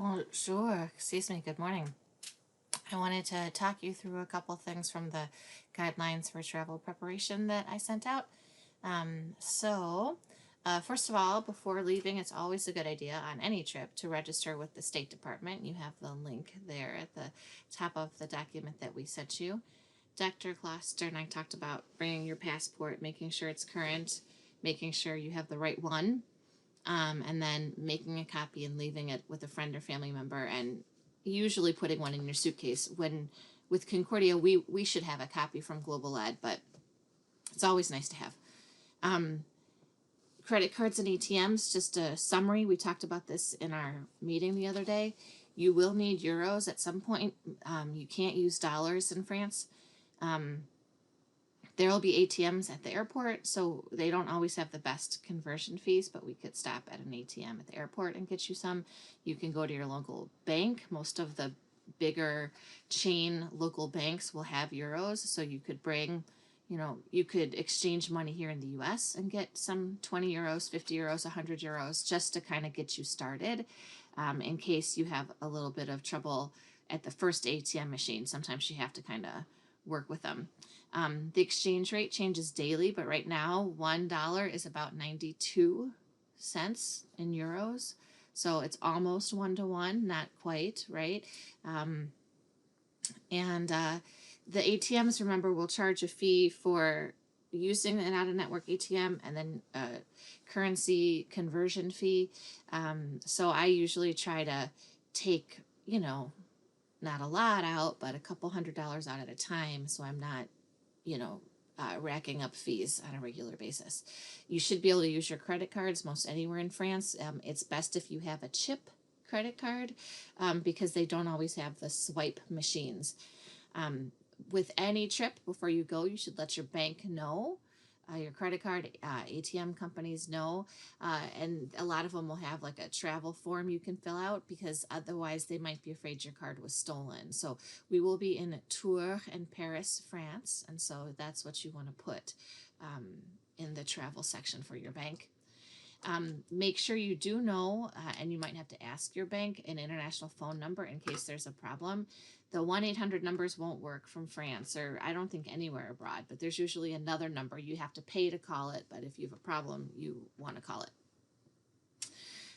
Well, sure. Excuse me. Good morning. I wanted to talk you through a couple things from the guidelines for travel preparation that I sent out. First of all, before leaving, it's always a good idea on any trip to register with the State Department. You have the link there at the top of the document that we sent you. Dr. Gloucester and I talked about bringing your passport, making sure it's current, making sure you have the right one, and then making a copy and leaving it with a friend or family member, and usually putting one in your suitcase. When with Concordia, we should have a copy from Global Ed, but it's always nice to have. Um, Credit cards and ATMs, just a summary. We talked about this in our meeting the other day. You will need euros at some point. You can't use dollars in France. Um, there will be ATMs at the airport, so they don't always have the best conversion fees, but we could stop at an ATM at the airport and get you some. You can go to your local bank. Most of the bigger chain local banks will have euros, so you could bring, you could exchange money here in the US and get some 20 euros, 50 euros, 100 euros just to kind of get you started, in case you have a little bit of trouble at the first ATM machine. Sometimes you have to kind of work with them. The exchange rate changes daily, but right now $1 is about 92 cents in euros. So it's almost 1 to 1, not quite, right? Um, and The ATMs, remember, will charge a fee for using an out-of-network ATM, and then a currency conversion fee. So I usually try to take, not a lot out, but a couple $100s out at a time, so I'm not, you know, racking up fees on a regular basis. You should be able to use your credit cards most anywhere in France. It's best if you have a chip credit card, because they don't always have the swipe machines. Um, with any trip, before you go, you should let your bank know, your credit card, ATM companies know, and a lot of them will have like a travel form you can fill out, because otherwise they might be afraid your card was stolen. So we will be in Tours and Paris, France, and so that's what you want to put in the travel section for your bank. Make sure you do know, and you might have to ask your bank, an international phone number in case there's a problem. The 1-800 numbers won't work from France, or I don't think anywhere abroad, but there's usually another number. You have to pay to call it, but if you have a problem, you want to call it.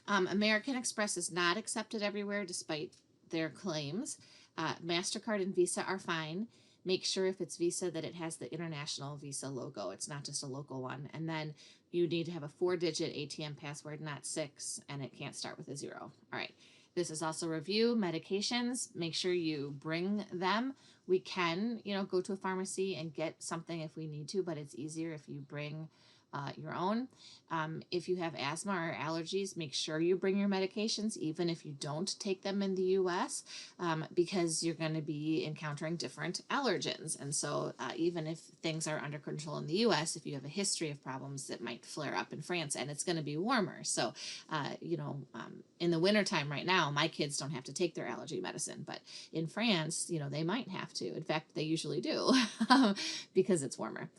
American Express is not accepted everywhere despite their claims. MasterCard and Visa are fine. Make sure if it's Visa that it has the international Visa logo. It's not just a local one. And then you need to have a 4-digit ATM password, not 6, and it can't start with a 0. All right. This is also review medications. Make sure you bring them. We can, go to a pharmacy and get something if we need to, but it's easier if you bring your own. If you have asthma or allergies, make sure you bring your medications, even if you don't take them in the US, because you're going to be encountering different allergens. And so even if things are under control in the US, if you have a history of problems, that might flare up in France, and it's going to be warmer. So, in the wintertime right now, my kids don't have to take their allergy medicine, but in France, they might have to. In fact, they usually do because it's warmer.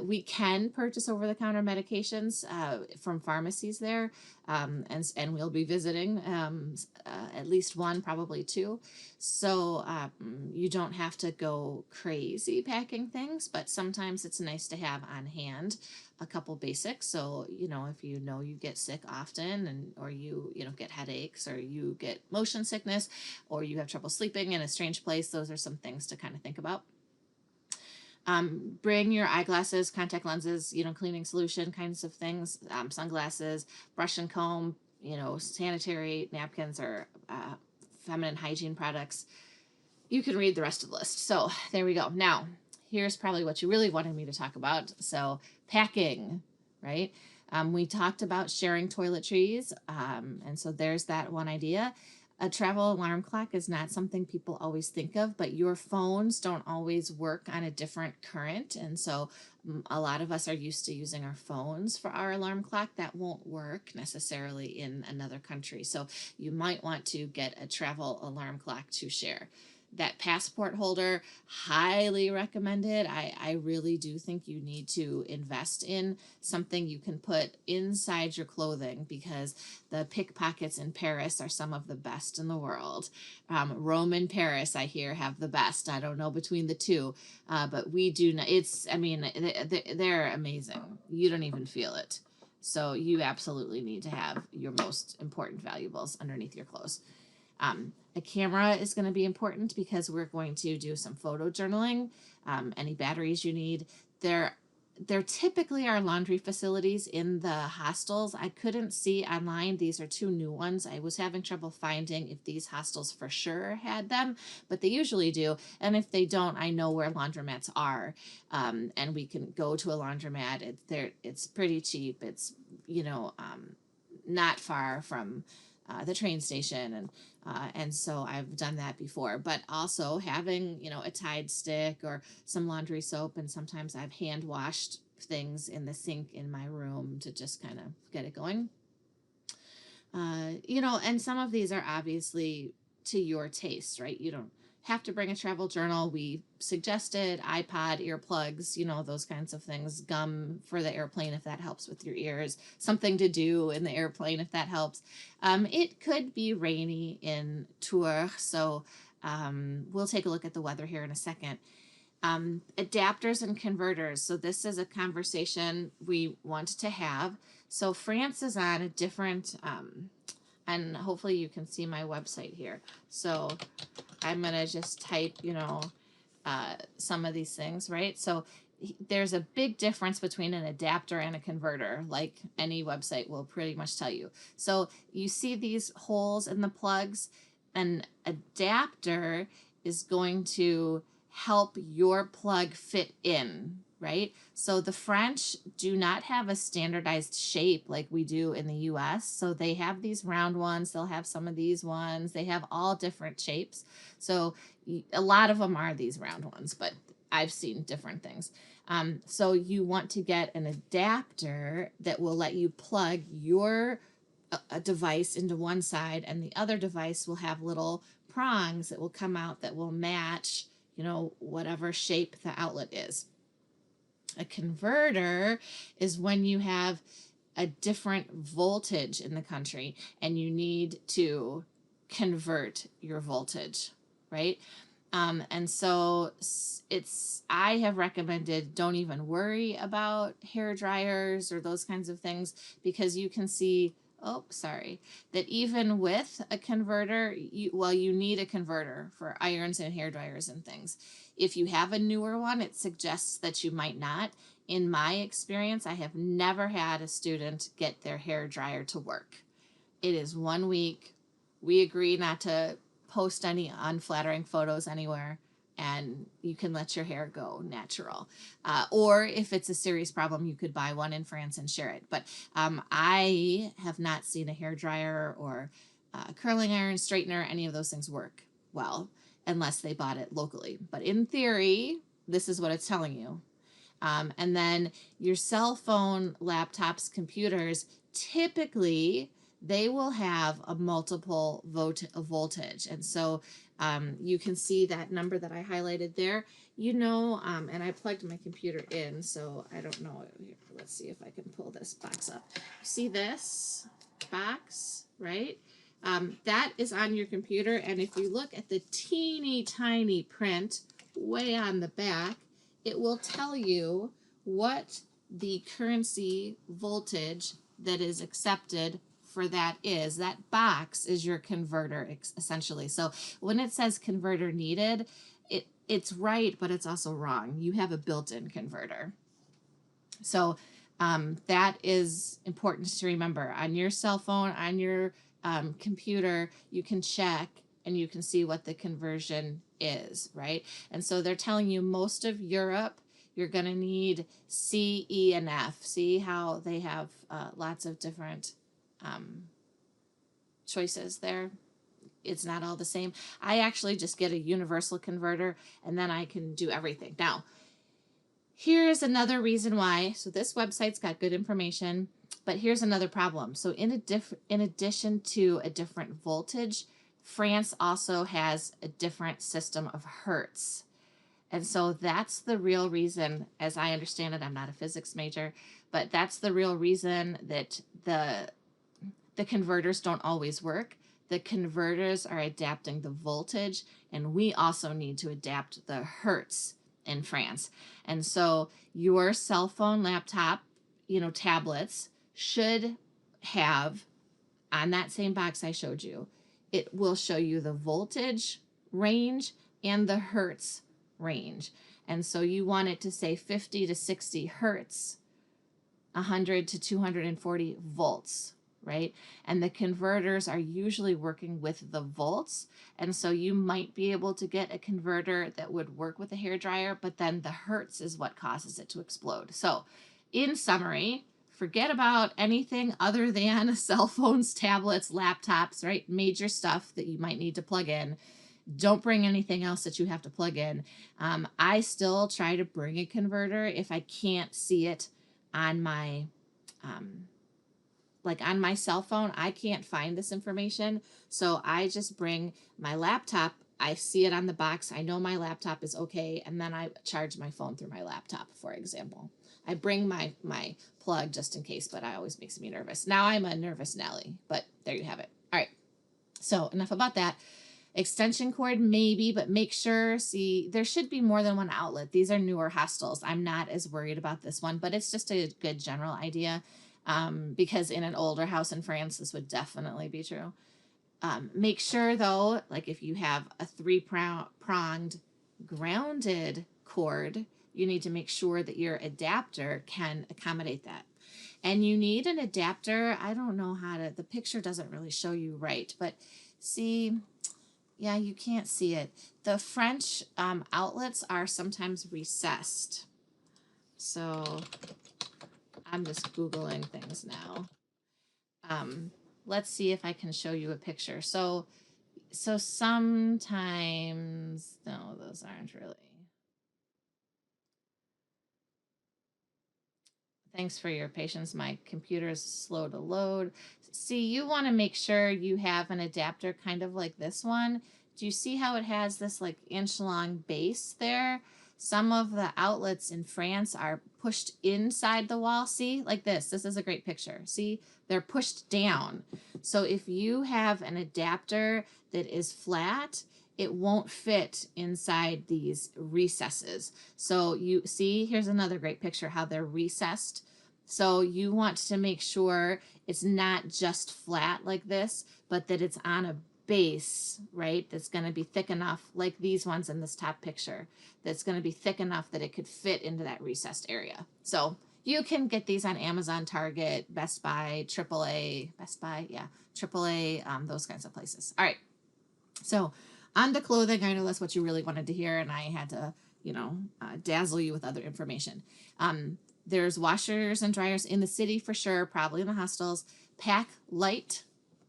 We can purchase over-the-counter medications from pharmacies there, and we'll be visiting at least one, probably two. So you don't have to go crazy packing things, but sometimes it's nice to have on hand a couple basics. So, if you get sick often, or you get headaches, or you get motion sickness, or you have trouble sleeping in a strange place, those are some things to kind of think about. Bring your eyeglasses, contact lenses, cleaning solution kinds of things, sunglasses, brush and comb, sanitary napkins, or feminine hygiene products. You can read the rest of the list. So there we go. Now, here's probably what you really wanted me to talk about. So packing, right? We talked about sharing toiletries, and so there's that one idea. A travel alarm clock is not something people always think of, but your phones don't always work on a different current. And so a lot of us are used to using our phones for our alarm clock. That won't work necessarily in another country. So you might want to get a travel alarm clock to share. That passport holder, highly recommended. I really do think you need to invest in something you can put inside your clothing, because the pickpockets in Paris are some of the best in the world. Rome and Paris, I hear, have the best. I don't know between the two, but we do not. I mean, they're amazing. You don't even feel it. So you absolutely need to have your most important valuables underneath your clothes. A camera is going to be important because we're going to do some photo journaling. Any batteries you need. There typically are laundry facilities in the hostels. I couldn't see online. These are 2 new ones. I was having trouble finding if these hostels for sure had them, but they usually do. And if they don't, I know where laundromats are, and we can go to a laundromat. It's pretty cheap. It's, not far from the train station, and so I've done that before. But also having, a Tide stick or some laundry soap, and sometimes I've hand washed things in the sink in my room to just kind of get it going. And some of these are obviously to your taste, right? You don't have to bring a travel journal. We suggested iPod, earplugs, those kinds of things, gum for the airplane if that helps with your ears, something to do in the airplane if that helps. It could be rainy in Tours, so we'll take a look at the weather here in a second. Adapters and converters. So this is a conversation we want to have. So France is on a different, and hopefully you can see my website here. So I'm going to just type, some of these things, right? So there's a big difference between an adapter and a converter, like any website will pretty much tell you. So you see these holes in the plugs. An adapter is going to help your plug fit in, right? So the French do not have a standardized shape like we do in the US. So they have these round ones, they'll have some of these ones, they have all different shapes. So a lot of them are these round ones, but I've seen different things. So you want to get an adapter that will let you plug your a device into one side, and the other device will have little prongs that will come out that will match, whatever shape the outlet is. A converter is when you have a different voltage in the country and you need to convert your voltage, right? And so I have recommended don't even worry about hair dryers or those kinds of things, because you can see, that even with a converter, you need a converter for irons and hair dryers and things. If you have a newer one, it suggests that you might not. In my experience, I have never had a student get their hair dryer to work. It is 1 week. We agree not to post any unflattering photos anywhere, and you can let your hair go natural. Or if it's a serious problem, you could buy one in France and share it. But I have not seen a hair dryer or curling iron, straightener, any of those things work well unless they bought it locally. But in theory, this is what it's telling you. And then your cell phone, laptops, computers, typically they will have a multiple voltage. And so you can see that number that I highlighted there, and I plugged my computer in, so I don't know. Let's see if I can pull this box up. See this box, right? That is on your computer. And if you look at the teeny tiny print way on the back, it will tell you what the currency voltage that is accepted for that is. That box is your converter, essentially. So when it says converter needed, it's right, but it's also wrong. You have a built-in converter. So that is important to remember. On your cell phone, on your computer, you can check and you can see what the conversion is, right? And so they're telling you most of Europe, you're going to need C, E, and F. See how they have lots of different choices there? It's not all the same. I actually just get a universal converter, and then I can do everything. Now, here's another reason why. So this website's got good information, but here's another problem. So in addition to a different voltage, France also has a different system of hertz. And so that's the real reason, as I understand it, I'm not a physics major, but that's the real reason that the converters don't always work. The converters are adapting the voltage, and we also need to adapt the hertz in France. And so your cell phone, laptop, tablets should have, on that same box I showed you, it will show you the voltage range and the hertz range. And so you want it to say 50 to 60 hertz, 100 to 240 volts, right? And the converters are usually working with the volts. And so you might be able to get a converter that would work with a hairdryer, but then the hertz is what causes it to explode. So in summary, forget about anything other than cell phones, tablets, laptops, right? Major stuff that you might need to plug in. Don't bring anything else that you have to plug in. I still try to bring a converter if I can't see it on my on my cell phone. I can't find this information, so I just bring my laptop. I see it on the box, I know my laptop is okay, and then I charge my phone through my laptop, for example. I bring my plug just in case, but it always makes me nervous. Now I'm a nervous Nelly, but there you have it. All right, so enough about that. Extension cord, maybe, but make sure, see, there should be more than one outlet. These are newer hostels. I'm not as worried about this one, but it's just a good general idea, because in an older house in France, this would definitely be true. Make sure, though, like if you have a three-pronged grounded cord, you need to make sure that your adapter can accommodate that. And you need an adapter. I don't know how to, the picture doesn't really show you right, but see, yeah, you can't see it. The French outlets are sometimes recessed. So I'm just Googling things now. Let's see if I can show you a picture. So sometimes, no, those aren't really. Thanks for your patience. My computer is slow to load. See, you want to make sure you have an adapter kind of like this one. Do you see how it has this like inch long base there? Some of the outlets in France are pushed inside the wall. See, like this. This is a great picture. See, they're pushed down. So if you have an adapter that is flat, it won't fit inside these recesses. So you see, here's another great picture how they're recessed. So you want to make sure it's not just flat like this, but that it's on a base, right? That's going to be thick enough, like these ones in this top picture, that's going to be thick enough that it could fit into that recessed area. So you can get these on Amazon, Target, Best Buy, AAA, Best Buy, yeah, AAA, those kinds of places. All right. So on the clothing, I know that's what you really wanted to hear, and I had to, dazzle you with other information. There's washers and dryers in the city for sure, probably in the hostels. Pack light,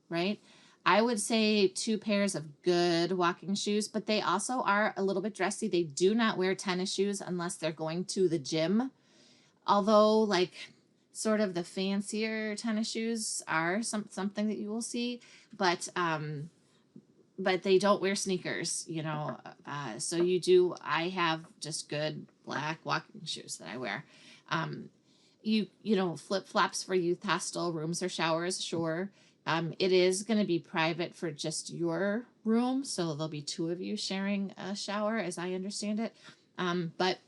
right? I would say 2 pairs of good walking shoes, but they also are a little bit dressy. They do not wear tennis shoes unless they're going to the gym. Although, like, sort of the fancier tennis shoes are something that you will see, but they don't wear sneakers, so I have just good black walking shoes that I wear. Flip-flops for youth hostel rooms or showers, sure. It is going to be private for just your room, so there'll be 2 of you sharing a shower, as I understand it. But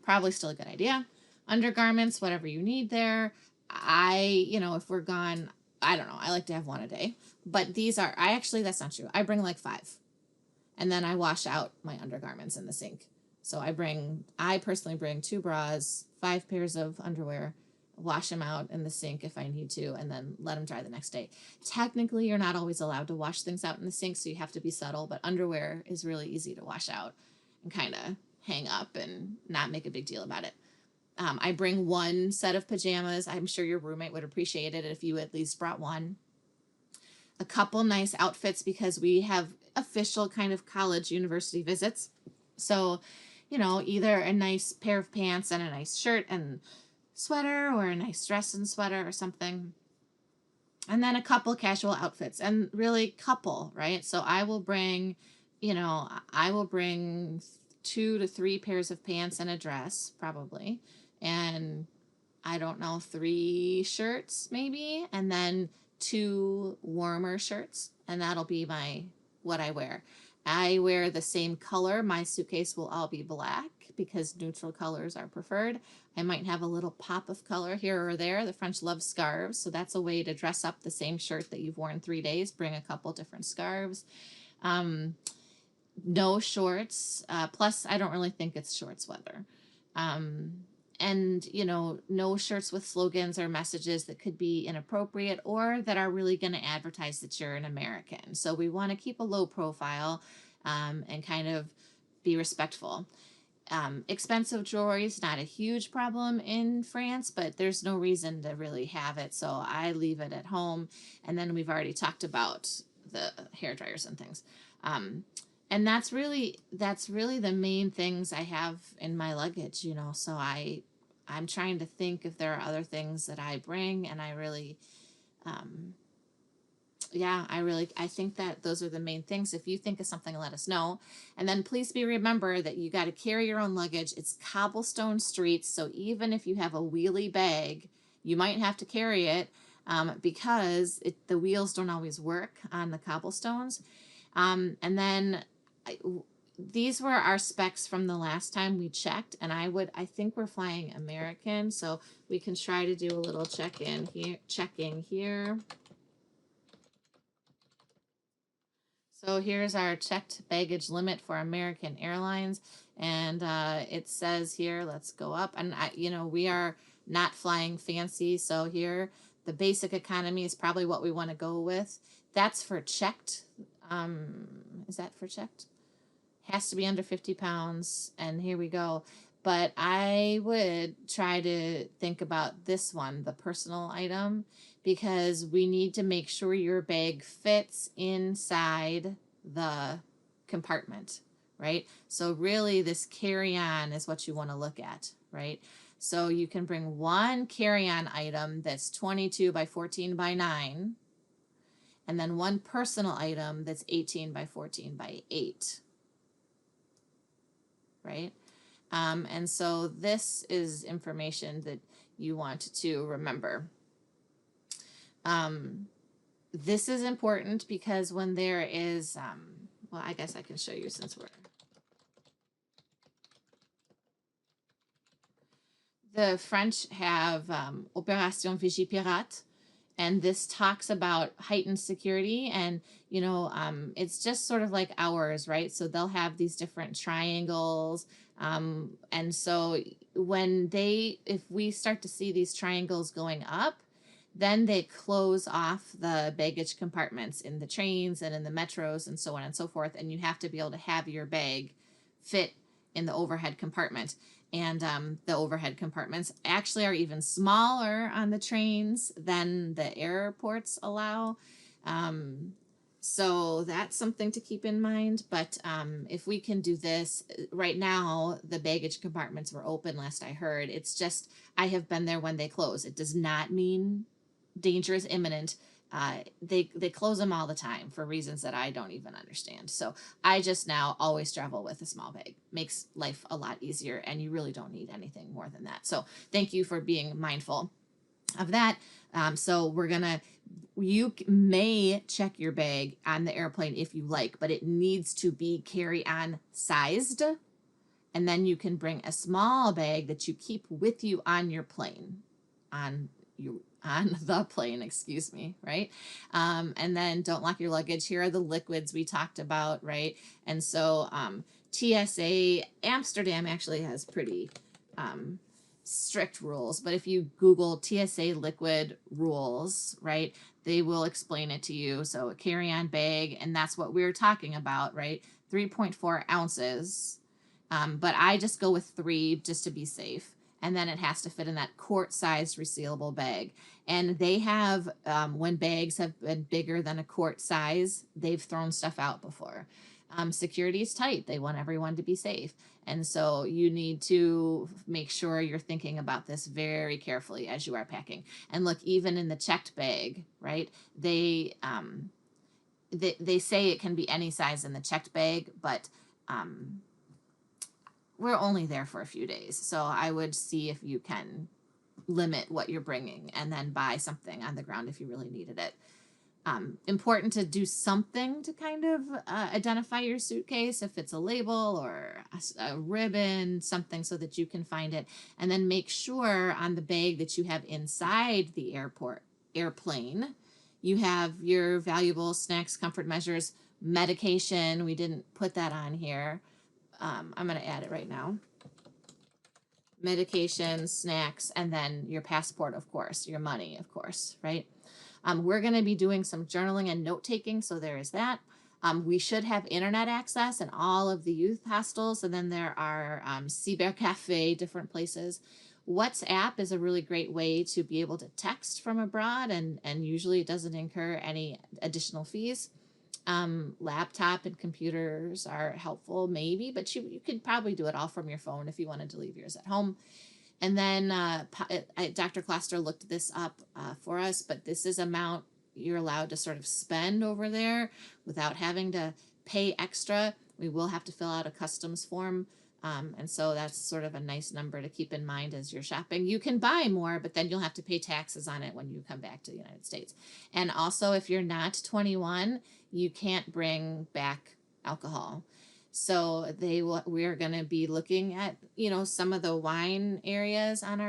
probably still a good idea. Undergarments, whatever you need there. If we're gone, I don't know, I like to have 1 a day. But that's not true. I bring like 5. And then I wash out my undergarments in the sink. So I personally bring 2 bras, 5 pairs of underwear, wash them out in the sink if I need to, and then let them dry the next day. Technically, you're not always allowed to wash things out in the sink, so you have to be subtle, but underwear is really easy to wash out and kind of hang up and not make a big deal about it. I bring 1 set of pajamas. I'm sure your roommate would appreciate it if you at least brought 1. A couple nice outfits because we have official kind of college university visits. So, either a nice pair of pants and a nice shirt and sweater, or a nice dress and sweater or something. And then a couple casual outfits, and really couple, right? So I will bring, I will bring 2 to 3 pairs of pants and a dress, probably. And I don't know, 3 shirts maybe, and then 2 warmer shirts, and that'll be what I wear. I wear the same color. My suitcase will all be black because neutral colors are preferred. I might have a little pop of color here or there. The French love scarves, so that's a way to dress up the same shirt that you've worn 3 days. Bring a couple different scarves. Um, no shorts. Plus, I don't really think it's shorts weather. Um, and no shirts with slogans or messages that could be inappropriate or that are really going to advertise that you're an American. So we want to keep a low profile, and kind of be respectful. Expensive jewelry is not a huge problem in France, but there's no reason to really have it, so I leave it at home. And then we've already talked about the hair dryers and things. And that's really the main things I have in my luggage, so I'm trying to think if there are other things that I bring, and I really, yeah, I think that those are the main things. If you think of something, let us know. And then please remember that you got to carry your own luggage. It's cobblestone streets, so even if you have a wheelie bag, you might have to carry it, because the wheels don't always work on the cobblestones. And then these were our specs from the last time we checked, and I think we're flying American, so we can try to do a little checking here. So here's our checked baggage limit for American Airlines, and it says here, let's go up, and we are not flying fancy, so here the basic economy is probably what we want to go with. That's for checked. Is that for checked? Has to be under 50 pounds, and here we go. But I would try to think about this one, the personal item, because we need to make sure your bag fits inside the compartment, right? So really this carry-on is what you want to look at, right? So you can bring one carry-on item that's 22 by 14 by 9, and then one personal item that's 18 by 14 by 8, right? And so this is information that you want to remember. This is important because when there is, well, I guess I can show you since the French have Opération Vigipirate, and this talks about heightened security, and it's just sort of like ours, right? So they'll have these different triangles, and so if we start to see these triangles going up, then they close off the baggage compartments in the trains and in the metros and so on and so forth, and you have to be able to have your bag fit in the overhead compartment. And the overhead compartments actually are even smaller on the trains than the airports allow. So that's something to keep in mind. But if we can do this, right now, the baggage compartments were open last I heard. It's just, I have been there when they close. It does not mean danger is imminent. They close them all the time for reasons that I don't even understand. So I just now always travel with a small bag. Makes life a lot easier, and you really don't need anything more than that. So thank you for being mindful of that. So you may check your bag on the airplane if you like, but it needs to be carry-on sized. And then you can bring a small bag that you keep with you on your plane, on the plane, excuse me, right? And then don't lock your luggage. Here are the liquids we talked about, right? And so TSA Amsterdam actually has pretty strict rules, but if you Google TSA liquid rules, right, they will explain it to you. So a carry-on bag, and that's what we were talking about, right? 3.4 ounces. But I just go with 3 just to be safe. And then it has to fit in that quart-sized resealable bag. And they have, when bags have been bigger than a quart size, they've thrown stuff out before. Security is tight. They want everyone to be safe. And so you need to make sure you're thinking about this very carefully as you are packing. And look, even in the checked bag, right? They say it can be any size in the checked bag, but we're only there for a few days. So I would see if you can limit what you're bringing and then buy something on the ground if you really needed it. Important to do something to kind of identify your suitcase, if it's a label or a ribbon, something so that you can find it. And then make sure on the bag that you have inside the airplane, you have your valuable snacks, comfort measures, medication. We didn't put that on here. I'm going to add it right now. Medication, snacks, and then your passport, of course, your money, of course, right? We're going to be doing some journaling and note taking, so there is that. We should have internet access in all of the youth hostels, and then there are Cyber Cafe, different places. WhatsApp is a really great way to be able to text from abroad, and usually it doesn't incur any additional fees. Laptop and computers are helpful, maybe, but you could probably do it all from your phone if you wanted to leave yours at home. And then Dr. Kloster looked this up for us, but this is amount you're allowed to sort of spend over there without having to pay extra. We will have to fill out a customs form. And so that's sort of a nice number to keep in mind as you're shopping. You can buy more, but then you'll have to pay taxes on it when you come back to the United States. And also, if you're not 21, you can't bring back alcohol. So we're going to be looking at, some of the wine areas on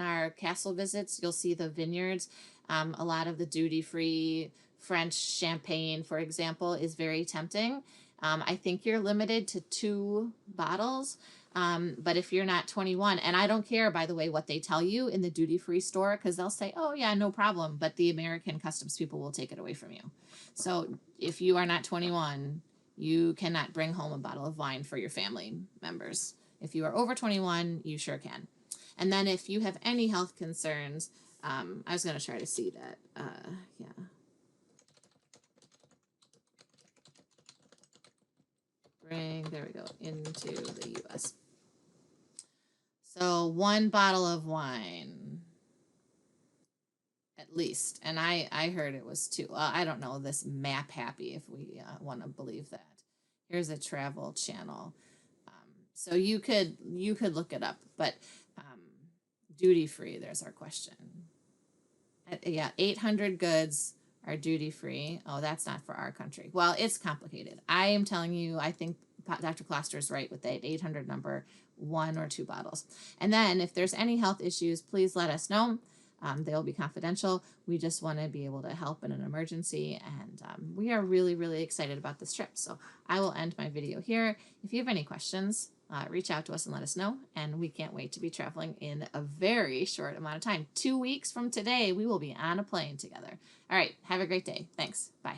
our castle visits. You'll see the vineyards. A lot of the duty-free French champagne, for example, is very tempting. I think you're limited to 2 bottles. But if you're not 21, and I don't care, by the way, what they tell you in the duty-free store, because they'll say, oh yeah, no problem. But the American customs people will take it away from you. So if you are not 21, you cannot bring home a bottle of wine for your family members. If you are over 21, you sure can. And then if you have any health concerns, I was going to try to see that. Yeah. There we go, into the U.S. So 1 bottle of wine, at least. And I heard it was 2. I don't know this Map Happy, if we want to believe that. Here's a travel channel. So you could look it up, but duty free, there's our question. Yeah, 800 goods are duty free. Oh, that's not for our country. Well, it's complicated. I am telling you, I think Dr. Kloster is right with that 800 number, 1 or 2 bottles. And then if there's any health issues, please let us know. They'll be confidential. We just want to be able to help in an emergency, and we are really, really excited about this trip. So I will end my video here. If you have any questions, reach out to us and let us know, and we can't wait to be traveling in a very short amount of time. 2 weeks from today, we will be on a plane together. All right, have a great day. Thanks. Bye.